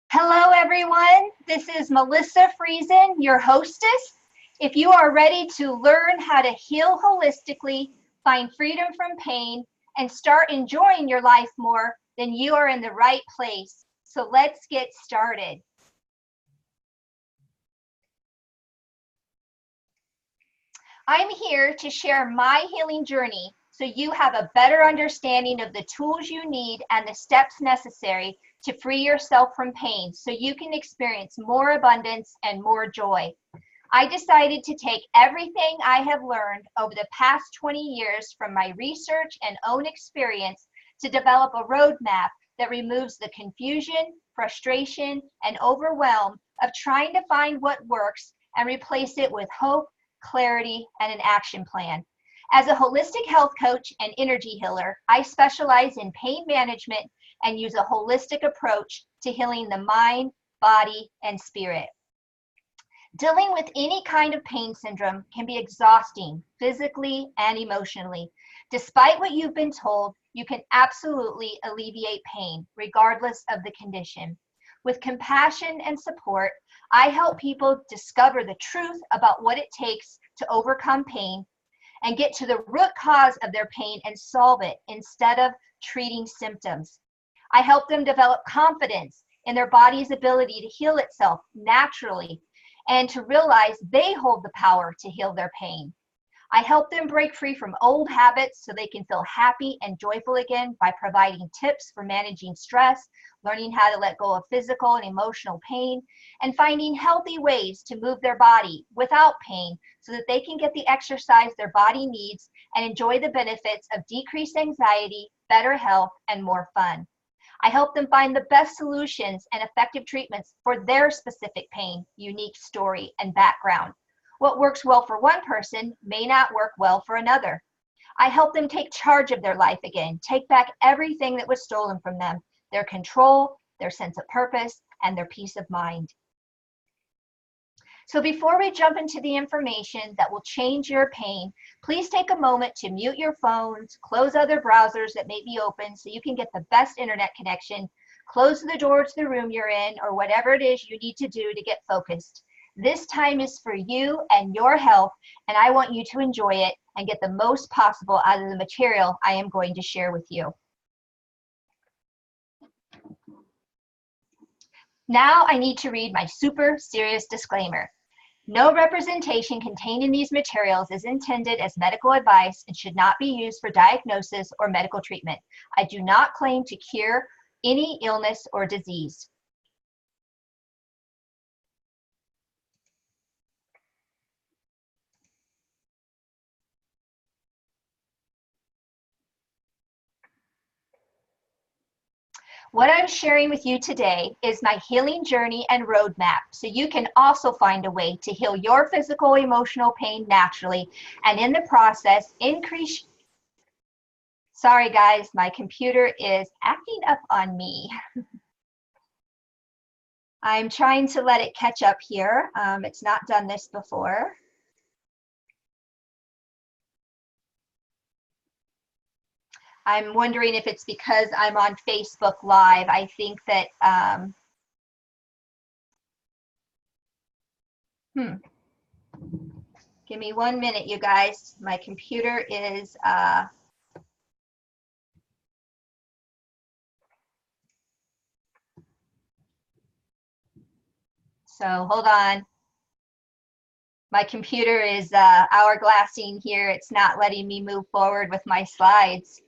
Hello, everyone. This is Melissa Friesen, your hostess. If you are ready to learn how to heal holistically, find freedom from pain, and start enjoying your life more, then you are in the right place. So let's get started. I'm here to share my healing journey so you have a better understanding of the tools you need and the steps necessary to free yourself from pain so you can experience more abundance and more joy. I decided to take everything I have learned over the past 20 years from my research and own experience to develop a roadmap that removes the confusion, frustration, and overwhelm of trying to find what works and replace it with hope, clarity, and an action plan. As a holistic health coach and energy healer, I specialize in pain management and use a holistic approach to healing the mind, body, and spirit. Dealing with any kind of pain syndrome can be exhausting physically and emotionally. Despite what you've been told, you can absolutely alleviate pain, regardless of the condition. With compassion and support, I help people discover the truth about what it takes to overcome pain and get to the root cause of their pain and solve it instead of treating symptoms. I help them develop confidence in their body's ability to heal itself naturally and to realize they hold the power to heal their pain. I help them break free from old habits so they can feel happy and joyful again by providing tips for managing stress, learning how to let go of physical and emotional pain, and finding healthy ways to move their body without pain so that they can get the exercise their body needs and enjoy the benefits of decreased anxiety, better health, and more fun. I help them find the best solutions and effective treatments for their specific pain, unique story, and background. What works well for one person may not work well for another. I help them take charge of their life again, take back everything that was stolen from them, their control, their sense of purpose, and their peace of mind. So before we jump into the information that will change your pain, please take a moment to mute your phones, close other browsers that may be open so you can get the best internet connection, close the door to the room you're in, or whatever it is you need to do to get focused. This time is for you and your health, and I want you to enjoy it and get the most possible out of the material I am going to share with you. Now I need to read my super serious disclaimer. No representation contained in these materials is intended as medical advice and should not be used for diagnosis or medical treatment. I do not claim to cure any illness or disease. What I'm sharing with you today is my healing journey and roadmap, so you can also find a way to heal your physical, emotional pain naturally, and in the process, increase. Sorry guys, my computer is acting up on me. I'm trying to let it catch up here. It's not done this before. I'm wondering if it's because I'm on Facebook Live. I think that, give me 1 minute, you guys. My computer is, so hold on. My computer is hourglassing here. It's not letting me move forward with my slides.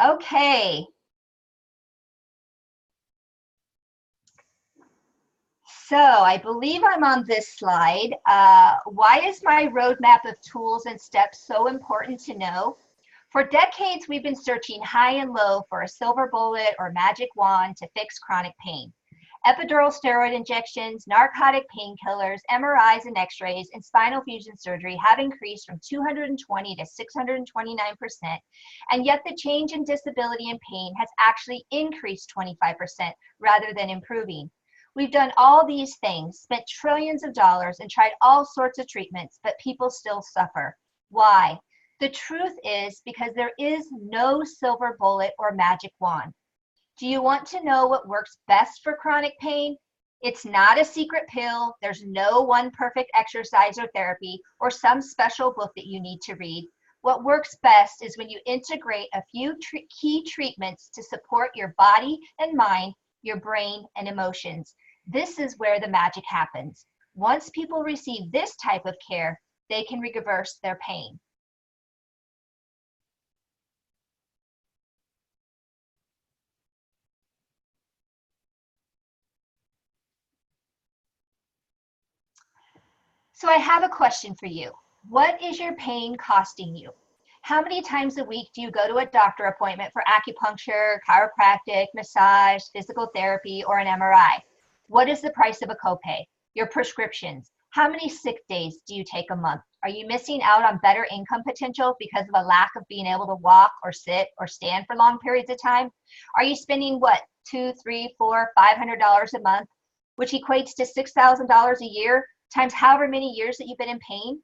Okay. So I believe I'm on this slide. Why is my roadmap of tools and steps so important to know? For decades, we've been searching high and low for a silver bullet or magic wand to fix chronic pain. Epidural steroid injections, narcotic painkillers, MRIs and x-rays, and spinal fusion surgery have increased from 220 to 629%, and yet the change in disability and pain has actually increased 25% rather than improving. We've done all these things, spent trillions of dollars, and tried all sorts of treatments, but people still suffer. Why? The truth is because there is no silver bullet or magic wand. Do you want to know what works best for chronic pain? It's not a secret pill. There's no one perfect exercise or therapy or some special book that you need to read. What works best is when you integrate a few key treatments to support your body and mind, your brain and emotions. This is where the magic happens. Once people receive this type of care, they can reverse their pain. So I have a question for you. What is your pain costing you? How many times a week do you go to a doctor appointment for acupuncture, chiropractic, massage, physical therapy, or an MRI? What is the price of a copay? Your prescriptions. How many sick days do you take a month? Are you missing out on better income potential because of a lack of being able to walk or sit or stand for long periods of time? Are you spending what, $200, $300, $400, $500 a month, which equates to $6,000 a year times however many years that you've been in pain?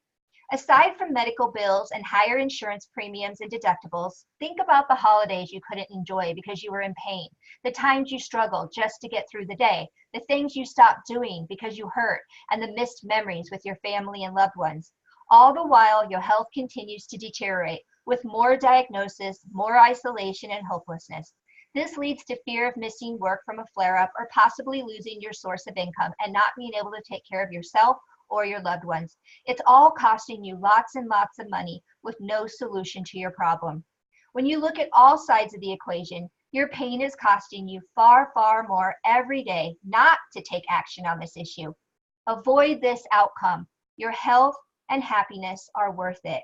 Aside from medical bills and higher insurance premiums and deductibles, think about the holidays you couldn't enjoy because you were in pain, the times you struggled just to get through the day, the things you stopped doing because you hurt, and the missed memories with your family and loved ones. All the while, your health continues to deteriorate with more diagnosis, more isolation, and hopelessness. This leads to fear of missing work from a flare-up or possibly losing your source of income and not being able to take care of yourself or your loved ones. It's all costing you lots and lots of money with no solution to your problem. When you look at all sides of the equation, your pain is costing you far, far more every day not to take action on this issue. Avoid this outcome. Your health and happiness are worth it.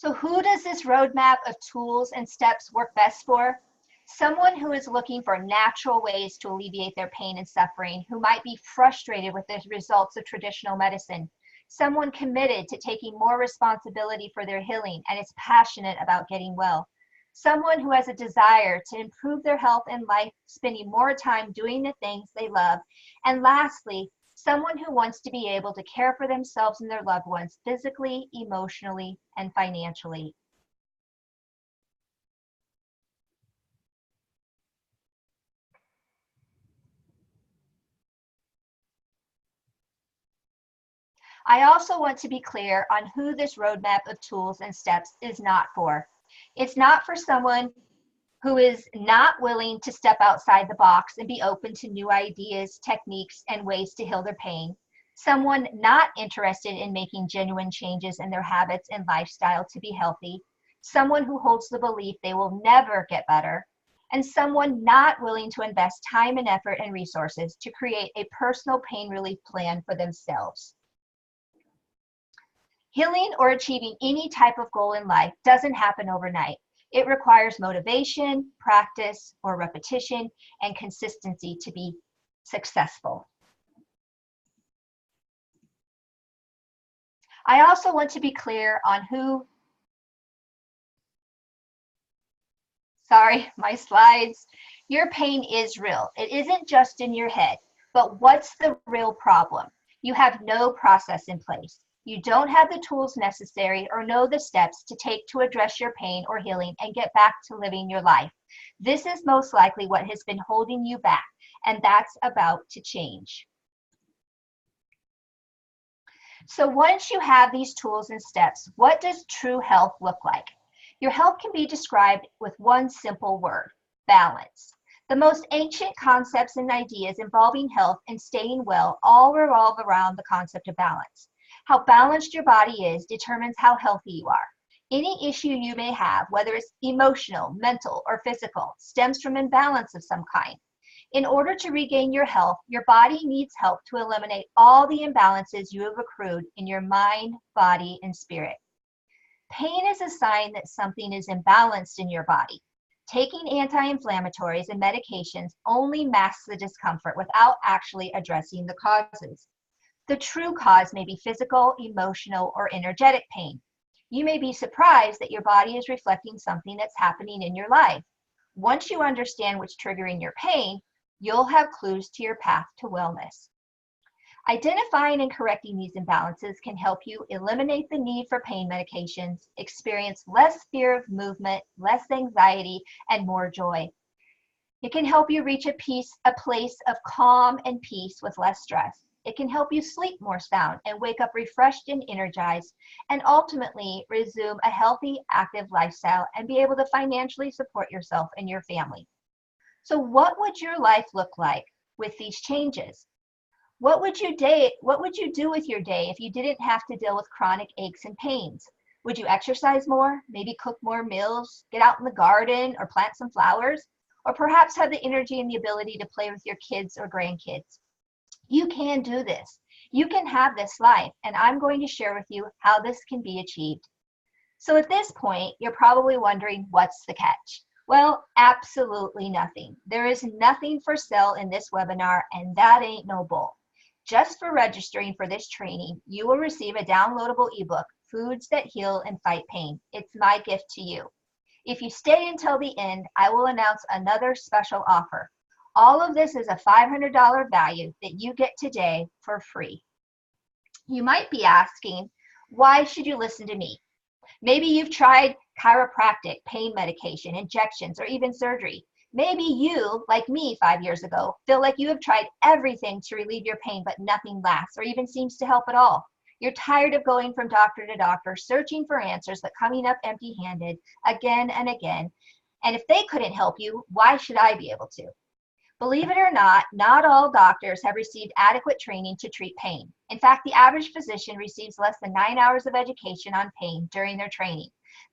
So who does this roadmap of tools and steps work best for? Someone who is looking for natural ways to alleviate their pain and suffering, who might be frustrated with the results of traditional medicine. Someone committed to taking more responsibility for their healing and is passionate about getting well. Someone who has a desire to improve their health and life, spending more time doing the things they love. And lastly, someone who wants to be able to care for themselves and their loved ones physically, emotionally, and financially. I also want to be clear on who this roadmap of tools and steps is not for. It's not for someone who is not willing to step outside the box and be open to new ideas, techniques, and ways to heal their pain. Someone not interested in making genuine changes in their habits and lifestyle to be healthy. Someone who holds the belief they will never get better. And someone not willing to invest time and effort and resources to create a personal pain relief plan for themselves. Healing or achieving any type of goal in life doesn't happen overnight. It requires motivation, practice, or repetition, and consistency to be successful. I also want to be clear on sorry, my slides. Your pain is real. It isn't just in your head, but what's the real problem? You have no process in place. You don't have the tools necessary or know the steps to take to address your pain or healing and get back to living your life. This is most likely what has been holding you back, and that's about to change. So once you have these tools and steps, what does true health look like? Your health can be described with one simple word: balance. The most ancient concepts and ideas involving health and staying well all revolve around the concept of balance. How balanced your body is determines how healthy you are. Any issue you may have, whether it's emotional, mental, or physical, stems from imbalance of some kind. In order to regain your health, your body needs help to eliminate all the imbalances you have accrued in your mind, body, and spirit. Pain is a sign that something is imbalanced in your body. Taking anti-inflammatories and medications only masks the discomfort without actually addressing the causes. The true cause may be physical, emotional, or energetic pain. You may be surprised that your body is reflecting something that's happening in your life. Once you understand what's triggering your pain, you'll have clues to your path to wellness. Identifying and correcting these imbalances can help you eliminate the need for pain medications, experience less fear of movement, less anxiety, and more joy. It can help you reach a place of calm and peace with less stress. It can help you sleep more sound and wake up refreshed and energized, and ultimately resume a healthy, active lifestyle and be able to financially support yourself and your family. So what would your life look like with these changes? What would you do with your day if you didn't have to deal with chronic aches and pains? Would you exercise more, maybe cook more meals, get out in the garden or plant some flowers, or perhaps have the energy and the ability to play with your kids or grandkids? You can do this. You can have this life, and I'm going to share with you how this can be achieved. So at this point, you're probably wondering, what's the catch? Well, absolutely nothing. There is nothing for sale in this webinar, and that ain't no bull. Just for registering for this training, you will receive a downloadable ebook, Foods That Heal and Fight Pain. It's my gift to you. If you stay until the end, I will announce another special offer. All of this is a $500 value that you get today for free. You might be asking, why should you listen to me? Maybe you've tried chiropractic, pain medication, injections, or even surgery. Maybe you, like me 5 years ago, feel like you have tried everything to relieve your pain, but nothing lasts or even seems to help at all. You're tired of going from doctor to doctor, searching for answers, but coming up empty-handed again and again. And if they couldn't help you, why should I be able to? Believe it or not all doctors have received adequate training to treat pain. In fact, the average physician receives less than 9 hours of education on pain during their training.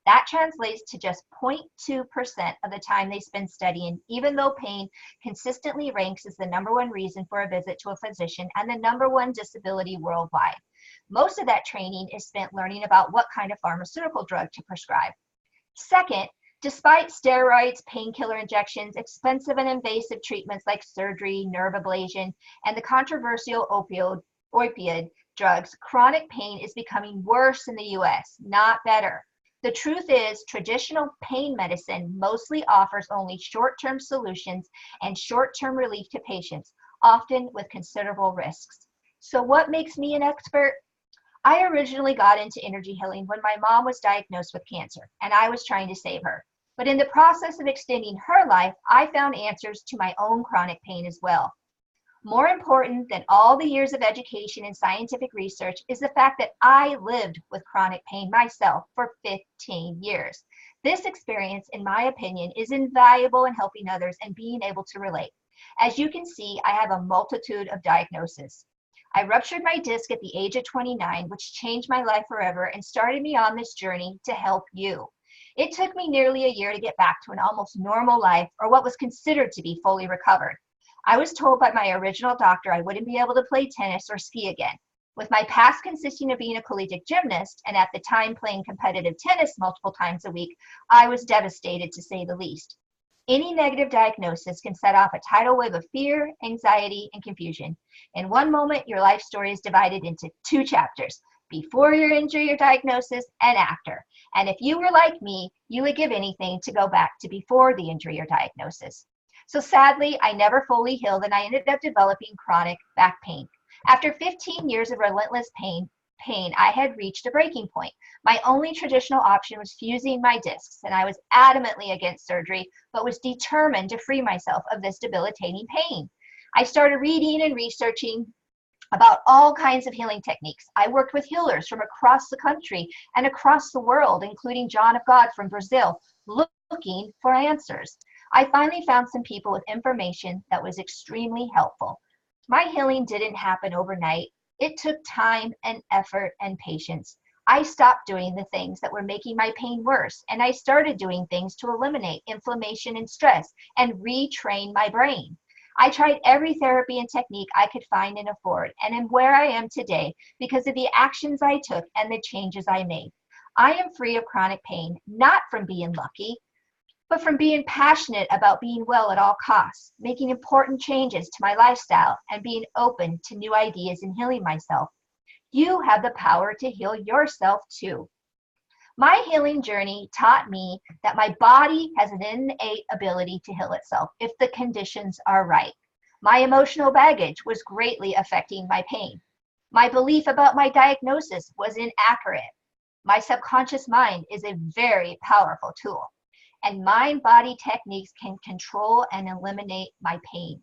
That translates to just 0.2% of the time they spend studying, even though pain consistently ranks as the #1 reason for a visit to a physician and the #1 disability worldwide. Most of that training is spent learning about what kind of pharmaceutical drug to prescribe. Second, despite steroids, painkiller injections, expensive and invasive treatments like surgery, nerve ablation, and the controversial opioid drugs, chronic pain is becoming worse in the US, not better. The truth is, traditional pain medicine mostly offers only short-term solutions and short-term relief to patients, often with considerable risks. So what makes me an expert? I originally got into energy healing when my mom was diagnosed with cancer, and I was trying to save her. But in the process of extending her life, I found answers to my own chronic pain as well. More important than all the years of education and scientific research is the fact that I lived with chronic pain myself for 15 years. This experience, in my opinion, is invaluable in helping others and being able to relate. As you can see, I have a multitude of diagnoses. I ruptured my disc at the age of 29, which changed my life forever and started me on this journey to help you. It took me nearly a year to get back to an almost normal life, or what was considered to be fully recovered. I was told by my original doctor I wouldn't be able to play tennis or ski again. With my past consisting of being a collegiate gymnast and at the time playing competitive tennis multiple times a week, I was devastated to say the least. Any negative diagnosis can set off a tidal wave of fear, anxiety, and confusion. In one moment, your life story is divided into 2 chapters: before your injury or diagnosis and after. And if you were like me, you would give anything to go back to before the injury or diagnosis. So sadly, I never fully healed, and I ended up developing chronic back pain. After 15 years of relentless pain, I had reached a breaking point. My only traditional option was fusing my discs, and I was adamantly against surgery, but was determined to free myself of this debilitating pain. I started reading and researching about all kinds of healing techniques. I worked with healers from across the country and across the world, including John of God from Brazil, looking for answers. I finally found some people with information that was extremely helpful. My healing didn't happen overnight. It took time and effort and patience. I stopped doing the things that were making my pain worse, and I started doing things to eliminate inflammation and stress and retrain my brain. I tried every therapy and technique I could find and afford, and am where I am today because of the actions I took and the changes I made. I am free of chronic pain, not from being lucky, but from being passionate about being well at all costs, making important changes to my lifestyle, and being open to new ideas in healing myself. You have the power to heal yourself too. My healing journey taught me that my body has an innate ability to heal itself if the conditions are right. My emotional baggage was greatly affecting my pain. My belief about my diagnosis was inaccurate. My subconscious mind is a very powerful tool, and mind-body techniques can control and eliminate my pain.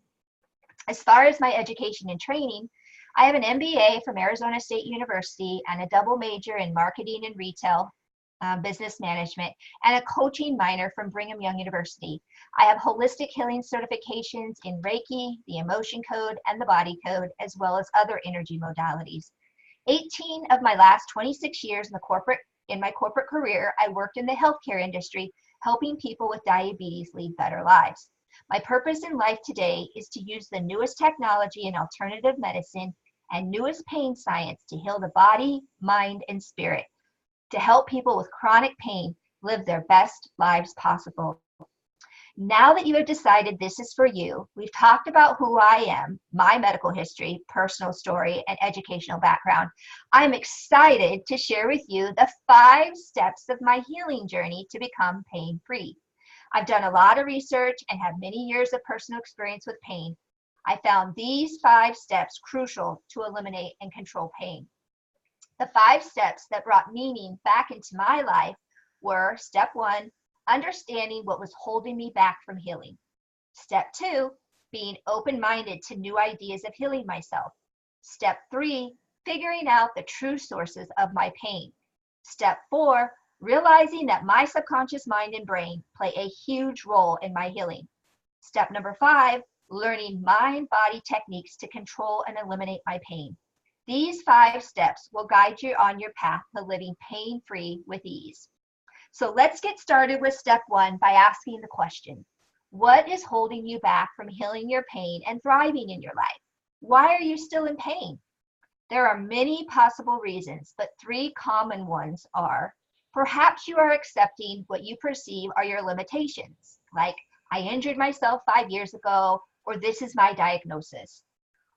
As far as my education and training, I have an MBA from Arizona State University and a double major in marketing and retail, business management, and a coaching minor from Brigham Young University. I have holistic healing certifications in Reiki, the emotion code, and the body code, as well as other energy modalities. 18 of my last 26 years in my corporate career, I worked in the healthcare industry, helping people with diabetes lead better lives. My purpose in life today is to use the newest technology in alternative medicine and newest pain science to heal the body, mind, and spirit, to help people with chronic pain live their best lives possible. Now that you have decided this is for you, we've talked about who I am, my medical history, personal story, and educational background. I'm excited to share with you the 5 steps of my healing journey to become pain-free. I've done a lot of research and have many years of personal experience with pain. I found these 5 steps crucial to eliminate and control pain. The 5 steps that brought meaning back into my life were: step 1, understanding what was holding me back from healing. Step 2, being open-minded to new ideas of healing myself. Step 3, figuring out the true sources of my pain. Step 4, realizing that my subconscious mind and brain play a huge role in my healing. Step number 5, learning mind-body techniques to control and eliminate my pain. These 5 steps will guide you on your path to living pain-free with ease. So let's get started with step 1 by asking the question: what is holding you back from healing your pain and thriving in your life? Why are you still in pain? There are many possible reasons, but 3 common ones are: perhaps you are accepting what you perceive are your limitations, like I injured myself 5 years ago, or this is my diagnosis.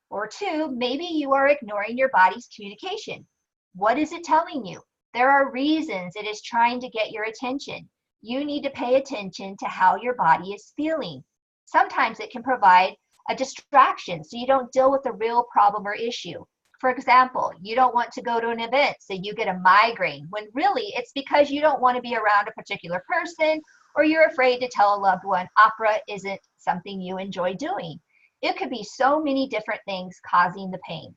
Or 2, maybe you are ignoring your body's communication. What is it telling you? There are reasons it is trying to get your attention. You need to pay attention to how your body is feeling. Sometimes it can provide a distraction so you don't deal with the real problem or issue. For example, you don't want to go to an event, so you get a migraine, when really it's because you don't want to be around a particular person, or you're afraid to tell a loved one opera isn't something you enjoy doing. It could be so many different things causing the pain.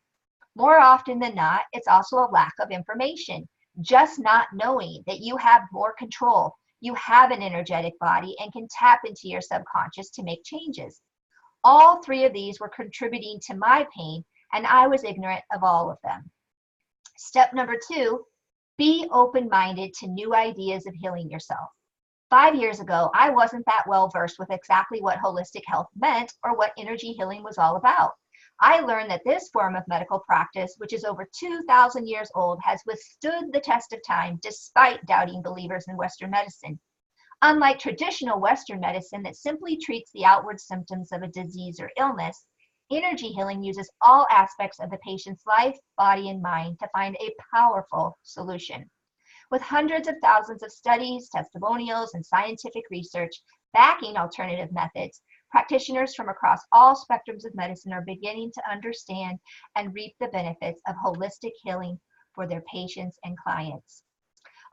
More often than not, it's also a lack of information, just not knowing that you have more control. You have an energetic body and can tap into your subconscious to make changes. All 3 of these were contributing to my pain, and I was ignorant of all of them. Step number 2, be open-minded to new ideas of healing yourself. 5 years ago, I wasn't that well versed with exactly what holistic health meant or what energy healing was all about. I learned that this form of medical practice, which is over 2,000 years old, has withstood the test of time despite doubting believers in Western medicine. Unlike traditional Western medicine that simply treats the outward symptoms of a disease or illness, energy healing uses all aspects of the patient's life, body, and mind to find a powerful solution. With hundreds of thousands of studies, testimonials, and scientific research backing alternative methods, practitioners from across all spectrums of medicine are beginning to understand and reap the benefits of holistic healing for their patients and clients.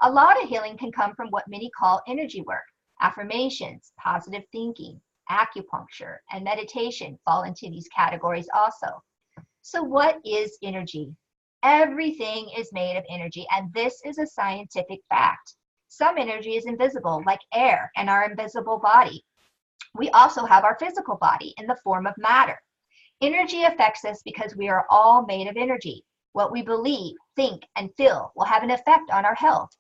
A lot of healing can come from what many call energy work. Affirmations, positive thinking, acupuncture, and meditation fall into these categories also. So what is energy? Everything is made of energy, and this is a scientific fact. Some energy is invisible, like air and our invisible body. We also have our physical body in the form of matter. Energy affects us because we are all made of energy. What we believe, think, and feel will have an effect on our health.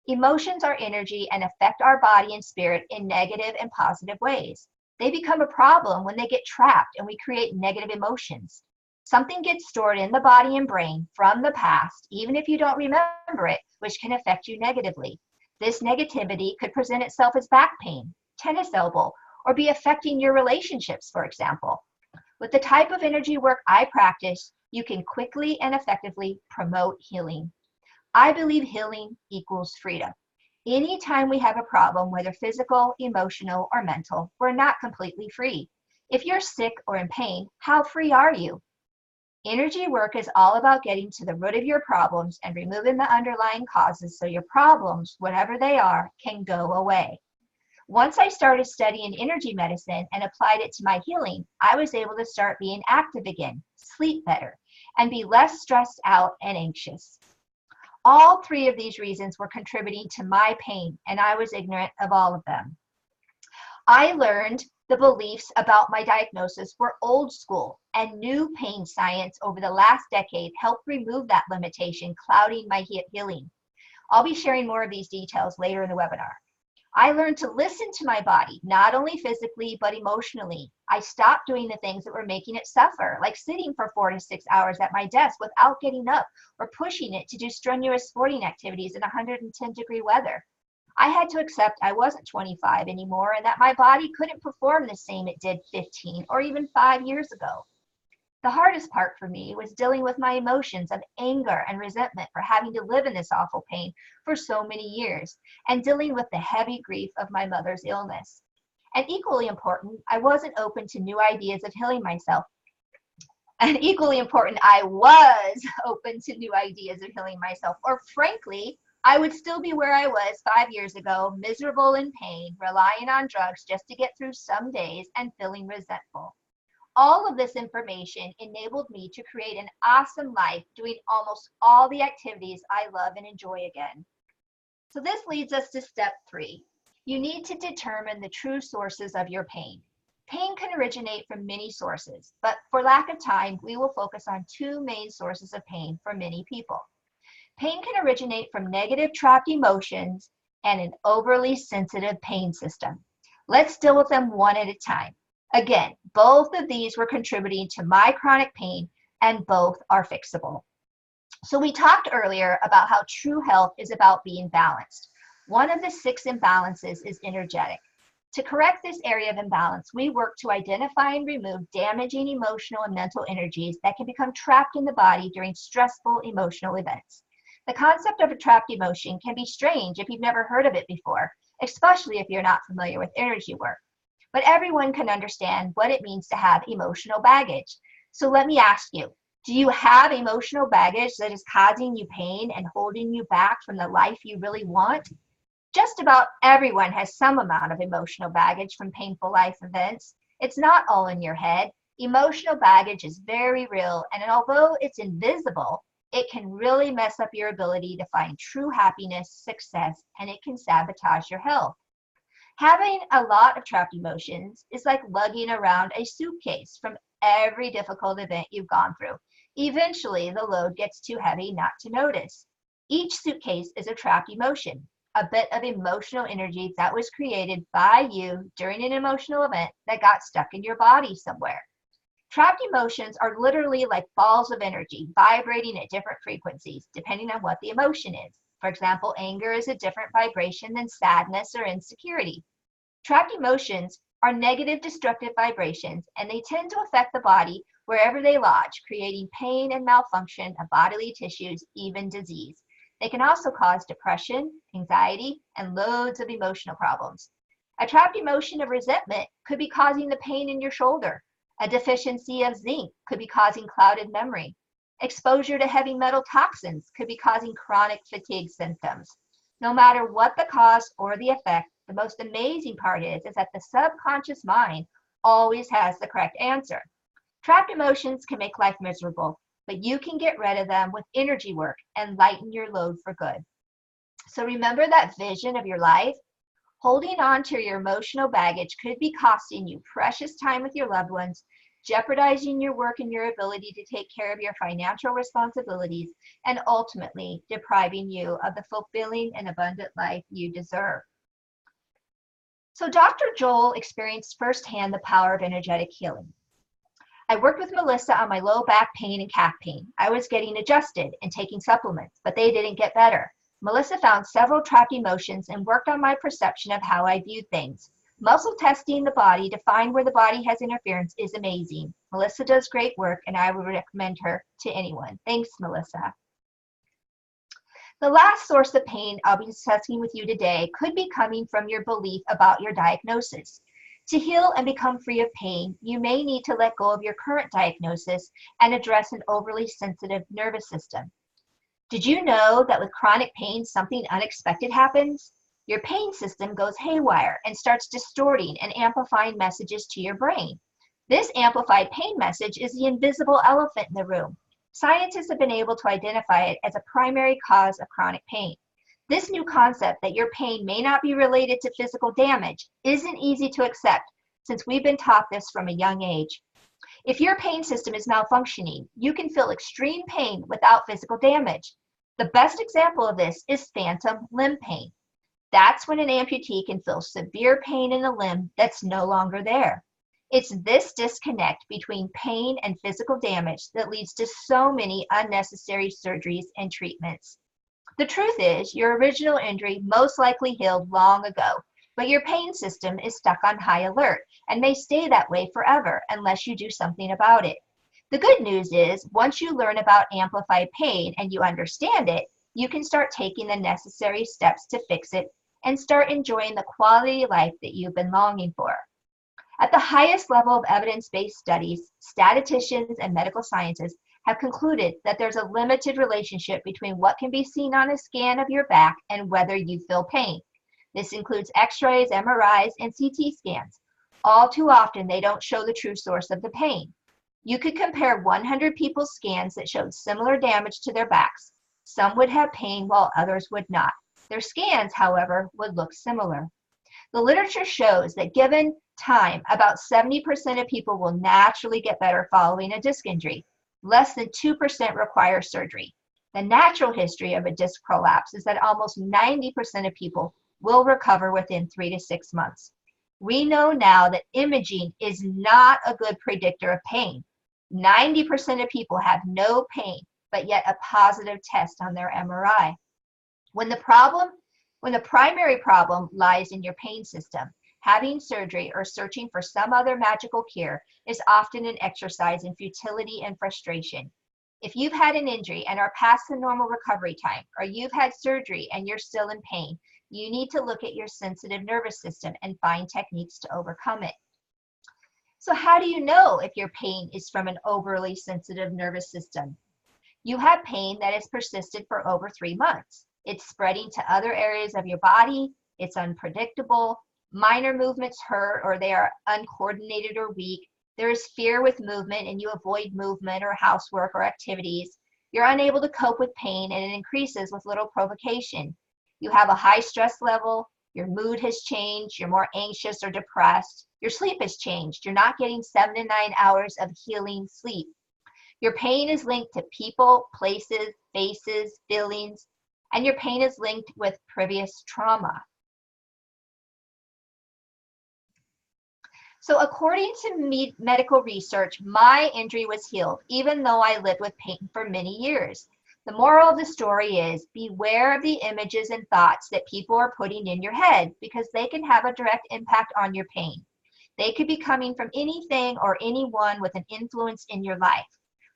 Emotions are energy and affect our body and spirit in negative and positive ways. They become a problem when they get trapped and we create negative emotions. Something gets stored in the body and brain from the past, even if you don't remember it, which can affect you negatively. This negativity could present itself as back pain, tennis elbow, or be affecting your relationships, for example. With the type of energy work I practice, you can quickly and effectively promote healing. I believe healing equals freedom. Anytime we have a problem, whether physical, emotional, or mental, we're not completely free. If you're sick or in pain, how free are you? Energy work is all about getting to the root of your problems and removing the underlying causes so your problems, whatever they are, can go away. Once I started studying energy medicine and applied it to my healing, I was able to start being active again, sleep better, and be less stressed out and anxious. All three of these reasons were contributing to my pain, and I was ignorant of all of them. I learned the beliefs about my diagnosis were old school, and new pain science over the last decade helped remove that limitation clouding my healing. I'll be sharing more of these details later in the webinar. I learned to listen to my body, not only physically, but emotionally. I stopped doing the things that were making it suffer, like sitting for 4 to 6 hours at my desk without getting up, or pushing it to do strenuous sporting activities in 110-degree weather. I had to accept I wasn't 25 anymore and that my body couldn't perform the same it did 15 or even 5 years ago. The hardest part for me was dealing with my emotions of anger and resentment for having to live in this awful pain for so many years, and dealing with the heavy grief of my mother's illness. And equally important, I wasn't open to new ideas of healing myself. And equally important, I was open to new ideas of healing myself, or frankly, I would still be where I was 5 years ago, miserable in pain, relying on drugs just to get through some days and feeling resentful. All of this information enabled me to create an awesome life doing almost all the activities I love and enjoy again. So this leads us to step 3. You need to determine the true sources of your pain. Pain can originate from many sources, but for lack of time, we will focus on 2 main sources of pain for many people. Pain can originate from negative trapped emotions and an overly sensitive pain system. Let's deal with them one at a time. Again, both of these were contributing to my chronic pain, and both are fixable. So we talked earlier about how true health is about being balanced. One of the 6 imbalances is energetic. To correct this area of imbalance, we work to identify and remove damaging emotional and mental energies that can become trapped in the body during stressful emotional events. The concept of a trapped emotion can be strange if you've never heard of it before, especially if you're not familiar with energy work. But everyone can understand what it means to have emotional baggage. So let me ask you, do you have emotional baggage that is causing you pain and holding you back from the life you really want? Just about everyone has some amount of emotional baggage from painful life events. It's not all in your head. Emotional baggage is very real, and although it's invisible, it can really mess up your ability to find true happiness, success, and it can sabotage your health. Having a lot of trapped emotions is like lugging around a suitcase from every difficult event you've gone through. Eventually, the load gets too heavy not to notice. Each suitcase is a trapped emotion, a bit of emotional energy that was created by you during an emotional event that got stuck in your body somewhere. Trapped emotions are literally like balls of energy vibrating at different frequencies, depending on what the emotion is. For example, anger is a different vibration than sadness or insecurity. Trapped emotions are negative, destructive vibrations, and they tend to affect the body wherever they lodge, creating pain and malfunction of bodily tissues, even disease. They can also cause depression, anxiety, and loads of emotional problems. A trapped emotion of resentment could be causing the pain in your shoulder. A deficiency of zinc could be causing clouded memory. Exposure to heavy metal toxins could be causing chronic fatigue symptoms. No matter what the cause or the effect, the most amazing part is that the subconscious mind always has the correct answer. Trapped emotions can make life miserable, but you can get rid of them with energy work and lighten your load for good. So remember that vision of your life? Holding on to your emotional baggage could be costing you precious time with your loved ones, jeopardizing your work and your ability to take care of your financial responsibilities, and ultimately depriving you of the fulfilling and abundant life you deserve. So Dr. Joel experienced firsthand the power of energetic healing. I worked with Melissa on my low back pain and calf pain. I was getting adjusted and taking supplements, but they didn't get better. Melissa found several trapped emotions and worked on my perception of how I viewed things. Muscle testing the body to find where the body has interference is amazing. Melissa does great work, and I would recommend her to anyone. Thanks, Melissa. The last source of pain I'll be discussing with you today could be coming from your belief about your diagnosis. To heal and become free of pain, you may need to let go of your current diagnosis and address an overly sensitive nervous system. Did you know that with chronic pain, something unexpected happens? Your pain system goes haywire and starts distorting and amplifying messages to your brain. This amplified pain message is the invisible elephant in the room. Scientists have been able to identify it as a primary cause of chronic pain. This new concept that your pain may not be related to physical damage isn't easy to accept since we've been taught this from a young age. If your pain system is malfunctioning, you can feel extreme pain without physical damage. The best example of this is phantom limb pain. That's when an amputee can feel severe pain in a limb that's no longer there. It's this disconnect between pain and physical damage that leads to so many unnecessary surgeries and treatments. The truth is, your original injury most likely healed long ago, but your pain system is stuck on high alert and may stay that way forever unless you do something about it. The good news is, once you learn about amplified pain and you understand it, you can start taking the necessary steps to fix it and start enjoying the quality of life that you've been longing for. At the highest level of evidence-based studies, statisticians and medical scientists have concluded that there's a limited relationship between what can be seen on a scan of your back and whether you feel pain. This includes x-rays, MRIs, and CT scans. All too often, they don't show the true source of the pain. You could compare 100 people's scans that showed similar damage to their backs. Some would have pain while others would not. Their scans, however, would look similar. The literature shows that given time, about 70% of people will naturally get better following a disc injury. Less than 2% require surgery. The natural history of a disc prolapse is that almost 90% of people will recover within 3 to 6 months. We know now that imaging is not a good predictor of pain. 90% of people have no pain, but yet a positive test on their MRI. When the primary problem lies in your pain system, having surgery or searching for some other magical cure is often an exercise in futility and frustration. If you've had an injury and are past the normal recovery time, or you've had surgery and you're still in pain, you need to look at your sensitive nervous system and find techniques to overcome it. So how do you know if your pain is from an overly sensitive nervous system? You have pain that has persisted for over 3 months. It's spreading to other areas of your body. It's unpredictable. Minor movements hurt or they are uncoordinated or weak. There is fear with movement and you avoid movement or housework or activities. You're unable to cope with pain and it increases with little provocation. You have a high stress level. Your mood has changed. You're more anxious or depressed. Your sleep has changed. You're not getting 7 to 9 hours of healing sleep. Your pain is linked to people, places, faces, feelings, and your pain is linked with previous trauma. So according to medical research, my injury was healed, even though I lived with pain for many years. The moral of the story is beware of the images and thoughts that people are putting in your head because they can have a direct impact on your pain. They could be coming from anything or anyone with an influence in your life.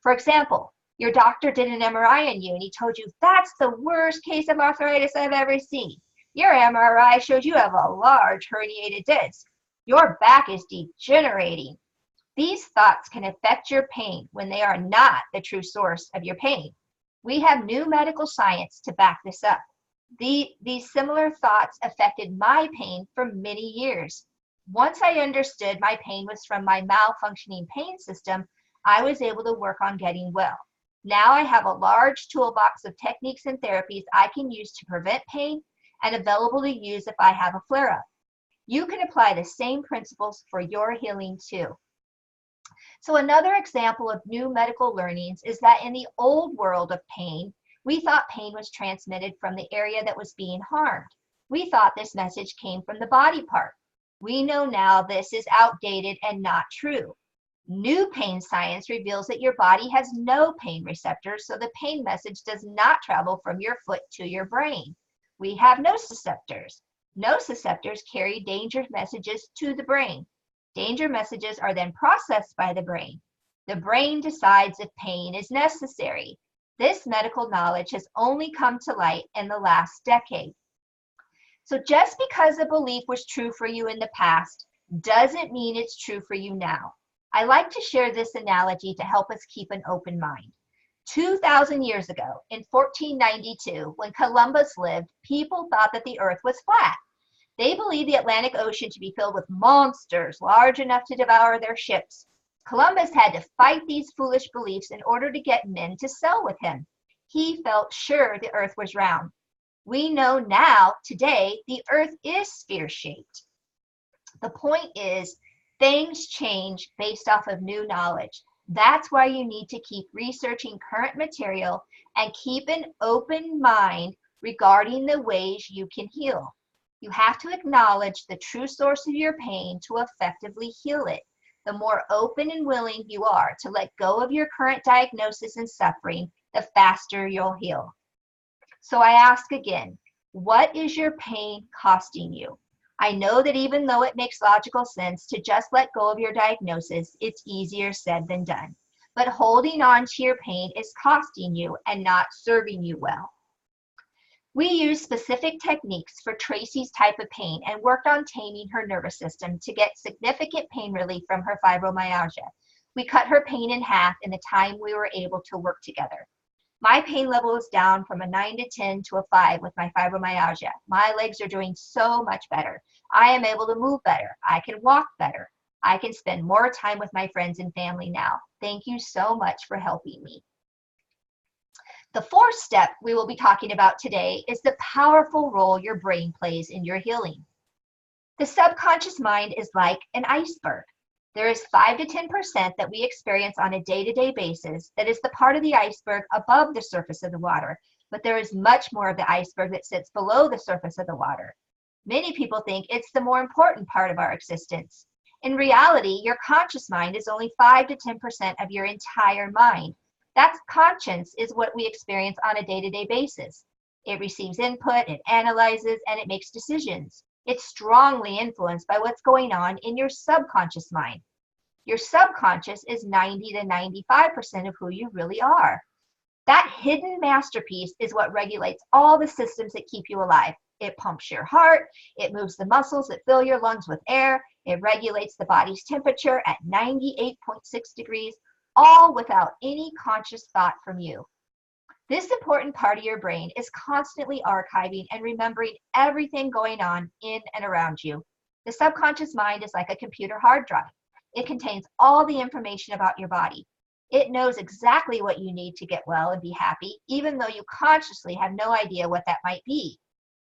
For example, your doctor did an MRI on you and he told you that's the worst case of arthritis I've ever seen. Your MRI shows you have a large herniated disc. Your back is degenerating. These thoughts can affect your pain when they are not the true source of your pain. We have new medical science to back this up. These similar thoughts affected my pain for many years. Once I understood my pain was from my malfunctioning pain system, I was able to work on getting well. Now I have a large toolbox of techniques and therapies I can use to prevent pain and available to use if I have a flare-up. You can apply the same principles for your healing too. So another example of new medical learnings is that in the old world of pain, we thought pain was transmitted from the area that was being harmed. We thought this message came from the body part. We know now this is outdated and not true. New pain science reveals that your body has no pain receptors, so the pain message does not travel from your foot to your brain. We have nociceptors. Nociceptors carry danger messages to the brain. Danger messages are then processed by the brain. The brain decides if pain is necessary. This medical knowledge has only come to light in the last decade. So just because a belief was true for you in the past doesn't mean it's true for you now. I like to share this analogy to help us keep an open mind. 2,000 years ago, in 1492, when Columbus lived, people thought that the earth was flat. They believed the Atlantic Ocean to be filled with monsters large enough to devour their ships. Columbus had to fight these foolish beliefs in order to get men to sail with him. He felt sure the earth was round. We know now, today, the earth is sphere-shaped. The point is, things change based off of new knowledge. That's why you need to keep researching current material and keep an open mind regarding the ways you can heal. You have to acknowledge the true source of your pain to effectively heal it. The more open and willing you are to let go of your current diagnosis and suffering, the faster you'll heal. So I ask again, what is your pain costing you? I know that even though it makes logical sense to just let go of your diagnosis, it's easier said than done. But holding on to your pain is costing you and not serving you well. We used specific techniques for Tracy's type of pain and worked on taming her nervous system to get significant pain relief from her fibromyalgia. We cut her pain in half in the time we were able to work together. My pain level is down from a 9 to 10 to a 5 with my fibromyalgia. My legs are doing so much better. I am able to move better. I can walk better. I can spend more time with my friends and family now. Thank you so much for helping me. The fourth step we will be talking about today is the powerful role your brain plays in your healing. The subconscious mind is like an iceberg. There is 5 to 10% that we experience on a day-to-day basis that is the part of the iceberg above the surface of the water, but there is much more of the iceberg that sits below the surface of the water. Many people think it's the more important part of our existence. In reality, your conscious mind is only 5 to 10% of your entire mind. That conscience is what we experience on a day-to-day basis. It receives input, it analyzes, and it makes decisions. It's strongly influenced by what's going on in your subconscious mind. Your subconscious is 90 to 95% of who you really are. That hidden masterpiece is what regulates all the systems that keep you alive. It pumps your heart, it moves the muscles that fill your lungs with air, it regulates the body's temperature at 98.6 degrees, all without any conscious thought from you. This important part of your brain is constantly archiving and remembering everything going on in and around you. The subconscious mind is like a computer hard drive. It contains all the information about your body. It knows exactly what you need to get well and be happy, even though you consciously have no idea what that might be.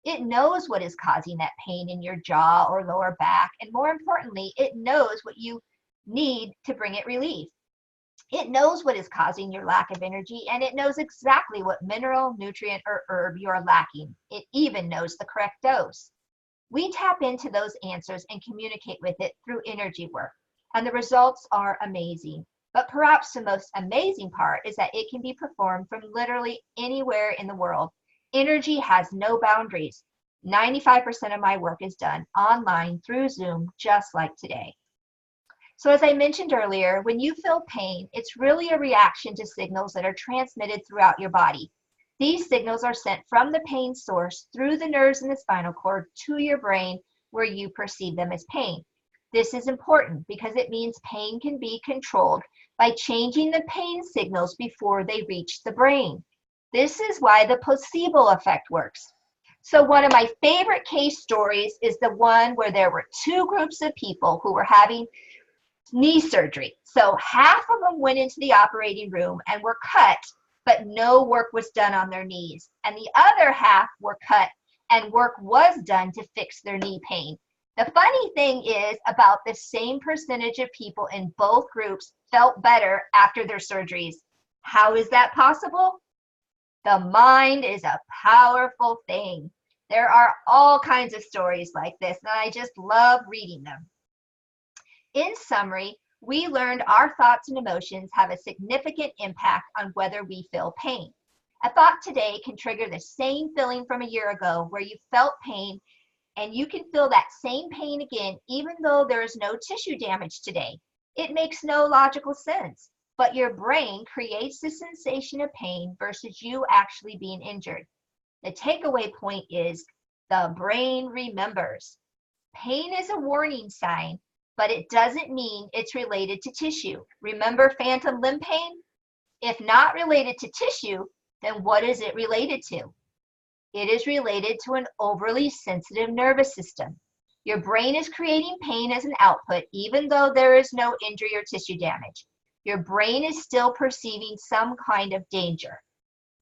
It knows what is causing that pain in your jaw or lower back, and more importantly, it knows what you need to bring it relief. It knows what is causing your lack of energy, and it knows exactly what mineral, nutrient, or herb you are lacking. It even knows the correct dose. We tap into those answers and communicate with it through energy work, and the results are amazing. But perhaps the most amazing part is that it can be performed from literally anywhere in the world. Energy has no boundaries. 95% of my work is done online through Zoom, just like today. So as I mentioned earlier, when you feel pain, it's really a reaction to signals that are transmitted throughout your body. These signals are sent from the pain source through the nerves in the spinal cord to your brain, where you perceive them as pain. This is important because it means pain can be controlled by changing the pain signals before they reach the brain. This is why the placebo effect works. So one of my favorite case stories is the one where there were two groups of people who were having knee surgery. So half of them went into the operating room and were cut, but no work was done on their knees. And the other half were cut and work was done to fix their knee pain. The funny thing is, about the same percentage of people in both groups felt better after their surgeries. How is that possible? The mind is a powerful thing. There are all kinds of stories like this, and I just love reading them. In summary, we learned our thoughts and emotions have a significant impact on whether we feel pain. A thought today can trigger the same feeling from a year ago where you felt pain, and you can feel that same pain again even though there is no tissue damage today. It makes no logical sense, but your brain creates the sensation of pain versus you actually being injured. The takeaway point is the brain remembers. Pain is a warning sign, but it doesn't mean it's related to tissue. Remember phantom limb pain? If not related to tissue, then what is it related to? It is related to an overly sensitive nervous system. Your brain is creating pain as an output, even though there is no injury or tissue damage. Your brain is still perceiving some kind of danger.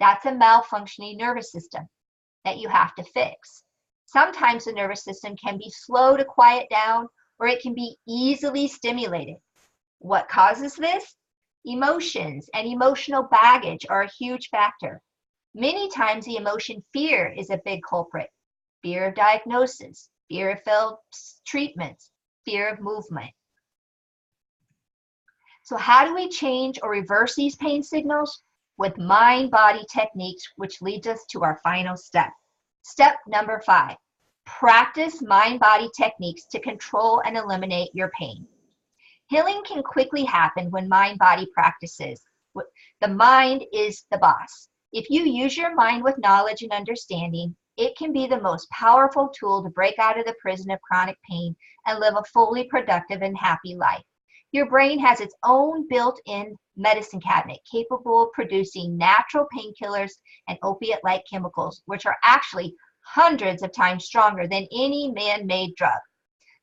That's a malfunctioning nervous system that you have to fix. Sometimes the nervous system can be slow to quiet down, or it can be easily stimulated. What causes this? Emotions and emotional baggage are a huge factor. Many times the emotion fear is a big culprit. Fear of diagnosis, fear of failed treatments, fear of movement. So how do we change or reverse these pain signals? With mind-body techniques, which leads us to our final step. Step number 5, practice mind-body techniques to control and eliminate your pain. Healing can quickly happen when mind-body practices. The mind is the boss. If you use your mind with knowledge and understanding, it can be the most powerful tool to break out of the prison of chronic pain and live a fully productive and happy life. Your brain has its own built-in medicine cabinet capable of producing natural painkillers and opiate-like chemicals, which are actually hundreds of times stronger than any man-made drug.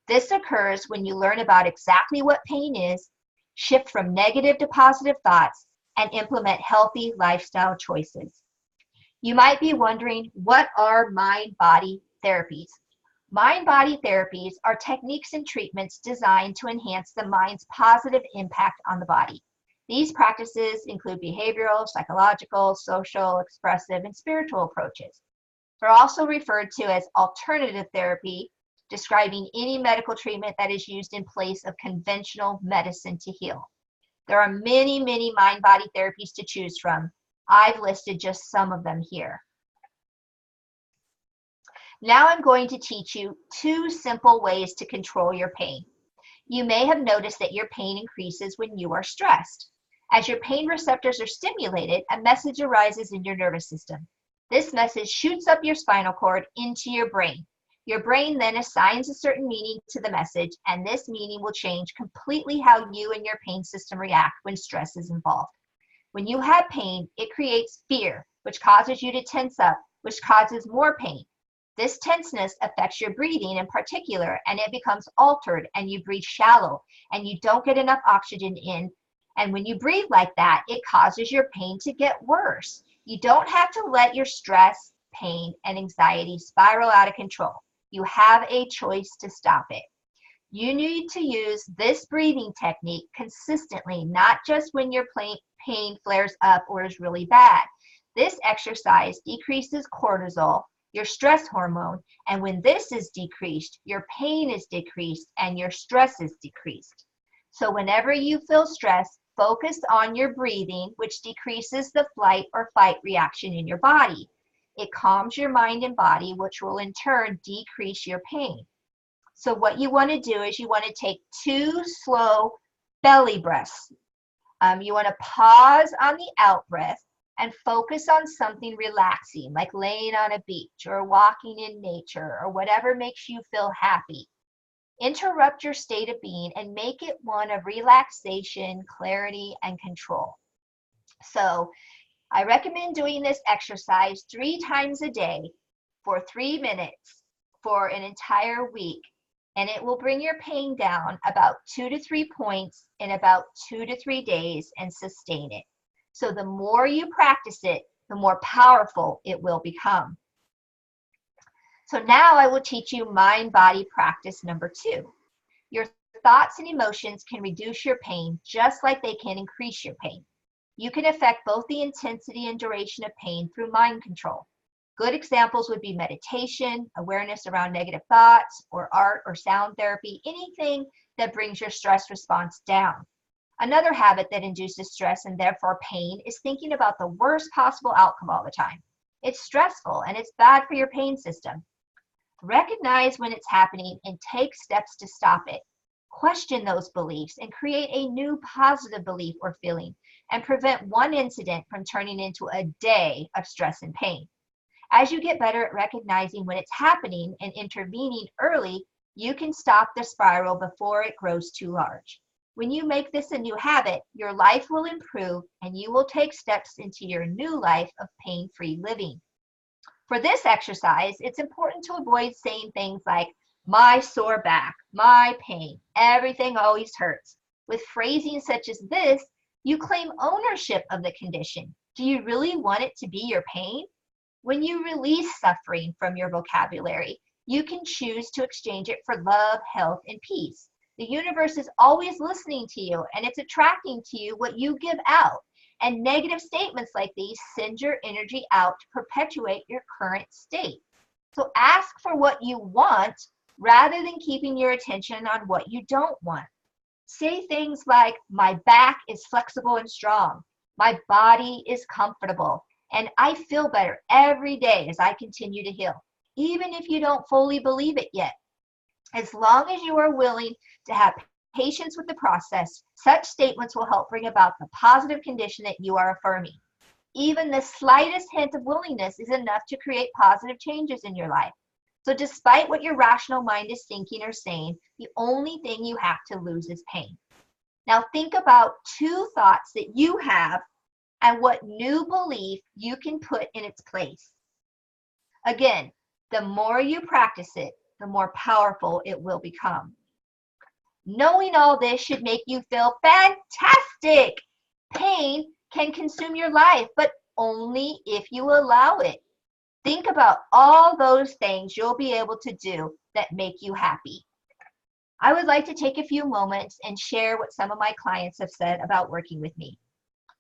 This occurs when you learn about exactly what pain is, shift from negative to positive thoughts, and implement healthy lifestyle choices. You might be wondering, what are mind-body therapies? Mind-body therapies are techniques and treatments designed to enhance the mind's positive impact on the body. These practices include behavioral, psychological, social, expressive, and spiritual approaches. They're also referred to as alternative therapy, describing any medical treatment that is used in place of conventional medicine to heal. There are many, many mind-body therapies to choose from. I've listed just some of them here. Now I'm going to teach you 2 simple ways to control your pain. You may have noticed that your pain increases when you are stressed. As your pain receptors are stimulated, a message arises in your nervous system. This message shoots up your spinal cord into your brain. Your brain then assigns a certain meaning to the message, and this meaning will change completely how you and your pain system react when stress is involved. When you have pain, it creates fear, which causes you to tense up, which causes more pain. This tenseness affects your breathing in particular, and it becomes altered, and you breathe shallow, and you don't get enough oxygen in. And when you breathe like that, it causes your pain to get worse. You don't have to let your stress, pain, and anxiety spiral out of control. You have a choice to stop it. You need to use this breathing technique consistently, not just when your pain flares up or is really bad. This exercise decreases cortisol, your stress hormone, and when this is decreased, your pain is decreased and your stress is decreased. So whenever you feel stress, focus on your breathing, which decreases the flight or fight reaction in your body. It calms your mind and body, which will in turn decrease your pain. So what you want to do is you want to take 2 slow belly breaths. You want to pause on the out breath and focus on something relaxing, like laying on a beach or walking in nature or whatever makes you feel happy. Interrupt your state of being and make it one of relaxation, clarity, and control. So I recommend doing this exercise 3 times a day for 3 minutes for an entire week, and it will bring your pain down about 2 to 3 points in about 2 to 3 days and sustain it. So the more you practice it, the more powerful it will become. So now I will teach you mind-body practice number 2. Your thoughts and emotions can reduce your pain just like they can increase your pain. You can affect both the intensity and duration of pain through mind control. Good examples would be meditation, awareness around negative thoughts, or art or sound therapy, anything that brings your stress response down. Another habit that induces stress and therefore pain is thinking about the worst possible outcome all the time. It's stressful and it's bad for your pain system. Recognize when it's happening and take steps to stop it. Question those beliefs and create a new positive belief or feeling, and prevent one incident from turning into a day of stress and pain. As you get better at recognizing when it's happening and intervening early, You can stop the spiral before it grows too large. When you make this a new habit, your life will improve and you will take steps into your new life of pain-free living. For this exercise, it's important to avoid saying things like, my sore back, my pain, everything always hurts. With phrasing such as this, you claim ownership of the condition. Do you really want it to be your pain? When you release suffering from your vocabulary, you can choose to exchange it for love, health, and peace. The universe is always listening to you, and it's attracting to you what you give out. And negative statements like these send your energy out to perpetuate your current state. So ask for what you want rather than keeping your attention on what you don't want. Say things like, my back is flexible and strong. My body is comfortable. And I feel better every day as I continue to heal, even if you don't fully believe it yet. As long as you are willing to have patience with the process, such statements will help bring about the positive condition that you are affirming. Even the slightest hint of willingness is enough to create positive changes in your life. So despite what your rational mind is thinking or saying, the only thing you have to lose is pain. Now think about 2 thoughts that you have and what new belief you can put in its place. Again, the more you practice it, the more powerful it will become. Knowing all this should make you feel fantastic. Pain can consume your life, but only if you allow it. Think about all those things you'll be able to do that make you happy. I would like to take a few moments and share what some of my clients have said about working with me.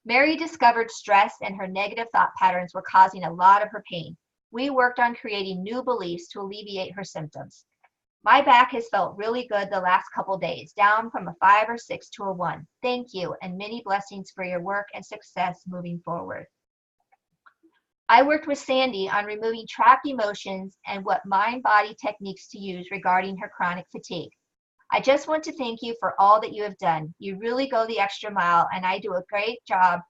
Mary discovered stress and her negative thought patterns were causing a lot of her pain. We worked on creating new beliefs to alleviate her symptoms. My back has felt really good the last couple days, down from a 5 or 6 to a 1. Thank you, and many blessings for your work and success moving forward. I worked with Sandy on removing trapped emotions and what mind-body techniques to use regarding her chronic fatigue. I just want to thank you for all that you have done. You really go the extra mile, and I do a great job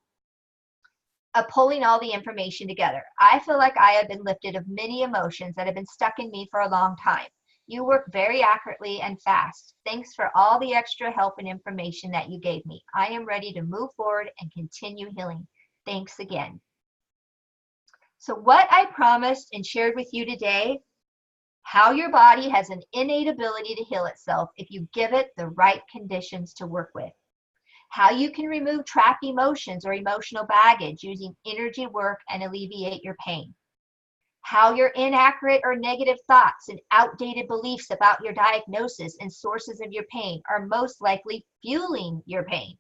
of pulling all the information together. I feel like I have been lifted of many emotions that have been stuck in me for a long time. You work very accurately and fast. Thanks for all the extra help and information that you gave me. I am ready to move forward and continue healing. Thanks again. So what I promised and shared with you today, how your body has an innate ability to heal itself if you give it the right conditions to work with. How you can remove trapped emotions or emotional baggage using energy work and alleviate your pain. How your inaccurate or negative thoughts and outdated beliefs about your diagnosis and sources of your pain are most likely fueling your pain.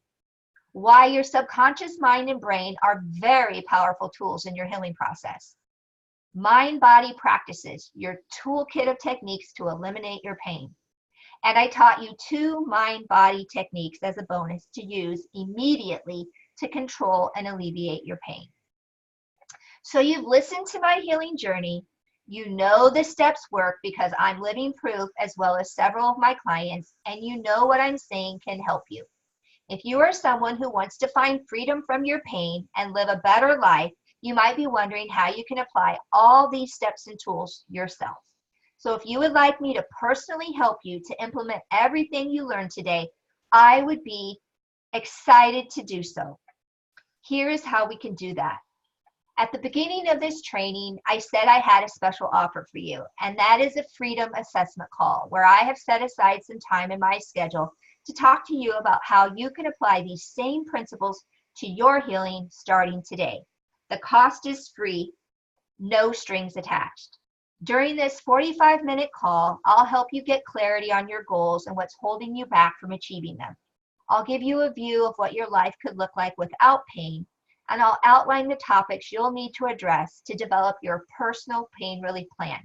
Why your subconscious mind and brain are very powerful tools in your healing process. Mind-body practices, your toolkit of techniques to eliminate your pain. And I taught you 2 mind-body techniques as a bonus to use immediately to control and alleviate your pain. So you've listened to my healing journey. You know the steps work because I'm living proof as well as several of my clients, and you know what I'm saying can help you. If you are someone who wants to find freedom from your pain and live a better life, you might be wondering how you can apply all these steps and tools yourself. So if you would like me to personally help you to implement everything you learned today, I would be excited to do so. Here is how we can do that. At the beginning of this training, I said I had a special offer for you, and that is a freedom assessment call where I have set aside some time in my schedule to talk to you about how you can apply these same principles to your healing starting today. The cost is free, no strings attached. During this 45-minute call, I'll help you get clarity on your goals and what's holding you back from achieving them. I'll give you a view of what your life could look like without pain, and I'll outline the topics you'll need to address to develop your personal pain relief plan.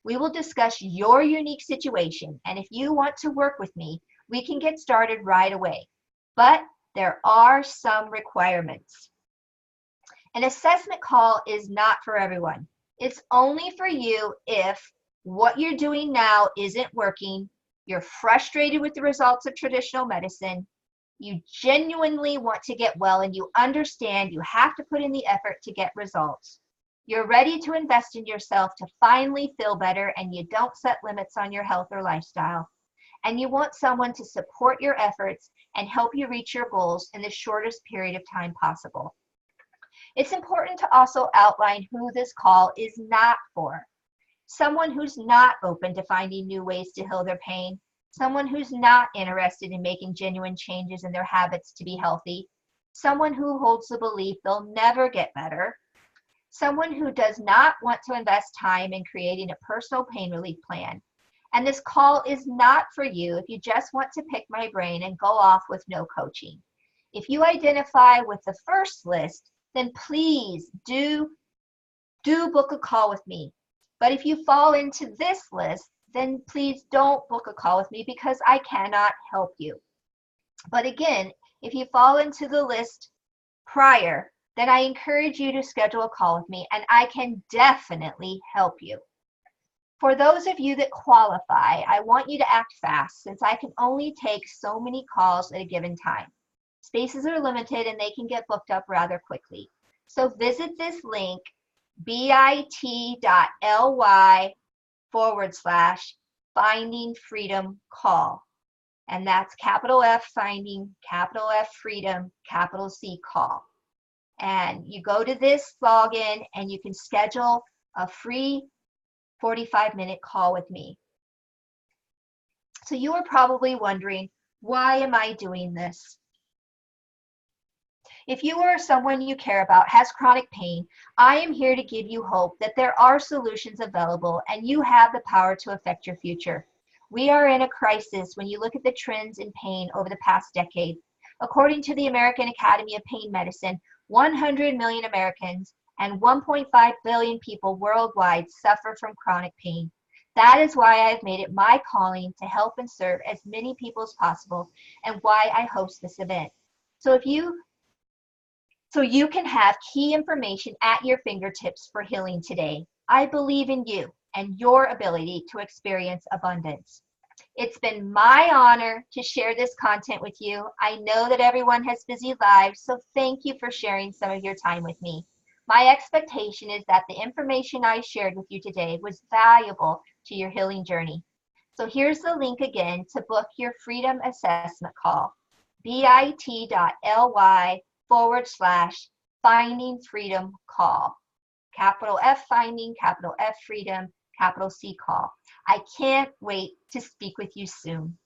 We will discuss your unique situation, and if you want to work with me, we can get started right away. But there are some requirements. An assessment call is not for everyone. It's only for you if what you're doing now isn't working, you're frustrated with the results of traditional medicine, you genuinely want to get well and you understand you have to put in the effort to get results. You're ready to invest in yourself to finally feel better, and you don't set limits on your health or lifestyle. And you want someone to support your efforts and help you reach your goals in the shortest period of time possible. It's important to also outline who this call is not for. Someone who's not open to finding new ways to heal their pain, someone who's not interested in making genuine changes in their habits to be healthy, someone who holds the belief they'll never get better, someone who does not want to invest time in creating a personal pain relief plan. And this call is not for you if you just want to pick my brain and go off with no coaching. If you identify with the first list, then please do book a call with me. But if you fall into this list, then please don't book a call with me because I cannot help you. But again, if you fall into the list prior, then I encourage you to schedule a call with me, and I can definitely help you. For those of you that qualify, I want you to act fast since I can only take so many calls at a given time. Spaces are limited and they can get booked up rather quickly. So visit this link, bit.ly/finding freedom call. And that's capital F finding, capital F freedom, capital C call. And you go to this login and you can schedule a free 45-minute call with me. So you are probably wondering, why am I doing this? If you or someone you care about has chronic pain, I am here to give you hope that there are solutions available and you have the power to affect your future. We are in a crisis when you look at the trends in pain over the past decade. According to the American Academy of Pain Medicine, 100 million Americans and 1.5 billion people worldwide suffer from chronic pain. That is why I've made it my calling to help and serve as many people as possible, and why I host this event. So you can have key information at your fingertips for healing today. I believe in you and your ability to experience abundance. It's been my honor to share this content with you. I know that everyone has busy lives, so thank you for sharing some of your time with me. My expectation is that the information I shared with you today was valuable to your healing journey. So here's the link again to book your freedom assessment call, bit.ly/finding freedom call. Capital F finding, capital F freedom, capital C call. I can't wait to speak with you soon.